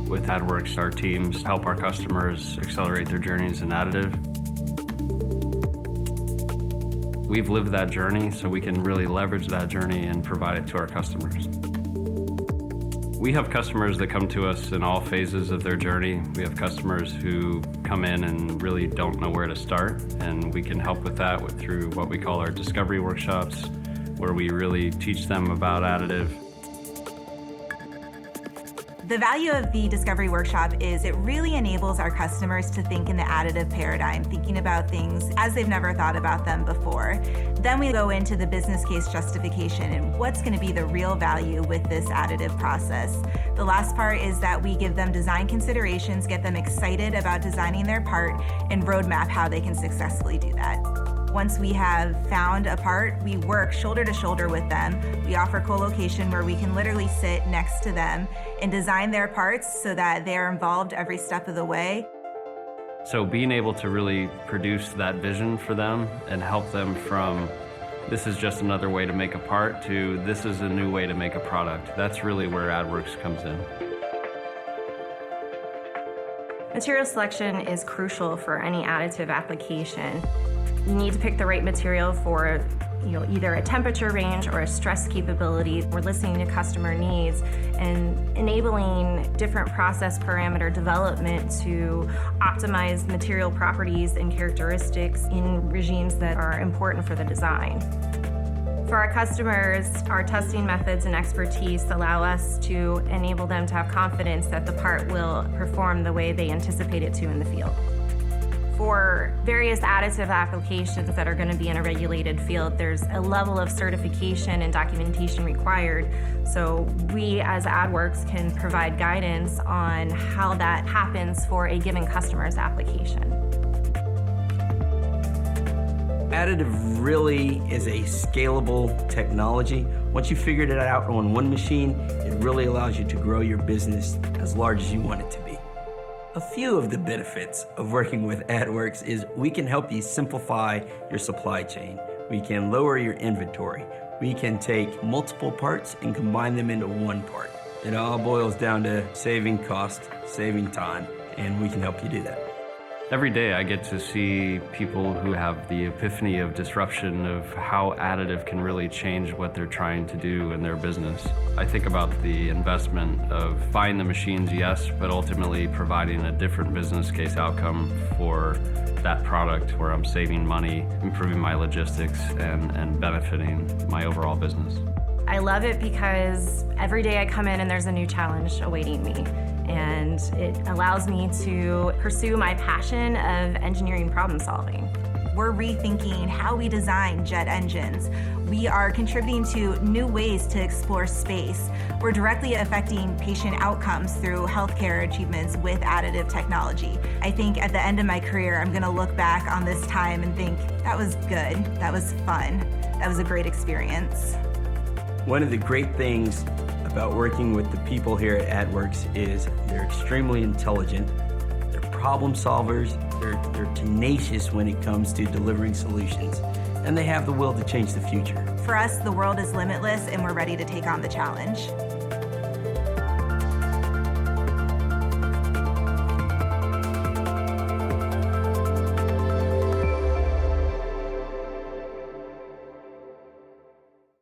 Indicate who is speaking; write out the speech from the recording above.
Speaker 1: With AddWorks, our teams help our customers accelerate their journeys in additive. We've lived that journey, so we can really leverage that journey and provide it to our customers. We have customers that come to us in all phases of their journey. We have customers who come in and really don't know where to start, and we can help with that through what we call our discovery workshops, where we really teach them about additive.
Speaker 2: The value of the Discovery Workshop is it really enables our customers to think in the additive paradigm, thinking about things as they've never thought about them before. Then we go into the business case justification and what's going to be the real value with this additive process. The last part is that we give them design considerations, get them excited about designing their part, and roadmap how they can successfully do that. Once we have found a part, we work shoulder to shoulder with them. We offer co-location where we can literally sit next to them and design their parts so that they're involved every step of the way.
Speaker 1: So being able to really produce that vision for them and help them from this is just another way to make a part to this is a new way to make a product, that's really where AddWorks comes in.
Speaker 3: Material selection is crucial for any additive application. You need to pick the right material for either a temperature range or a stress capability. We're listening to customer needs and enabling different process parameter development to optimize material properties and characteristics in regimes that are important for the design. For our customers, our testing methods and expertise allow us to enable them to have confidence that the part will perform the way they anticipate it to in the field. For various additive applications that are going to be in a regulated field, there's a level of certification and documentation required. So we as AddWorks can provide guidance on how that happens for a given customer's application.
Speaker 4: Additive really is a scalable technology. Once you figured it out on one machine, it really allows you to grow your business as large as you want it to be. A few of the benefits of working with AddWorks is we can help you simplify your supply chain. We can lower your inventory. We can take multiple parts and combine them into one part. It all boils down to saving cost, saving time, and we can help you do that.
Speaker 1: Every day I get to see people who have the epiphany of disruption of how additive can really change what they're trying to do in their business. I think about the investment of buying the machines, yes, but ultimately providing a different business case outcome for that product where I'm saving money, improving my logistics, and benefiting my overall business.
Speaker 3: I love it because every day I come in and there's a new challenge awaiting me. And it allows me to pursue my passion of engineering problem solving.
Speaker 2: We're rethinking how we design jet engines. We are contributing to new ways to explore space. We're directly affecting patient outcomes through healthcare achievements with additive technology. I think at the end of my career, I'm gonna look back on this time and think, that was good, that was fun, that was a great experience.
Speaker 4: One of the great things about working with the people here at AddWorks is they're extremely intelligent, they're problem solvers, they're tenacious when it comes to delivering solutions, and they have the will to change the future.
Speaker 2: For us, the world is limitless and we're ready to take on the challenge.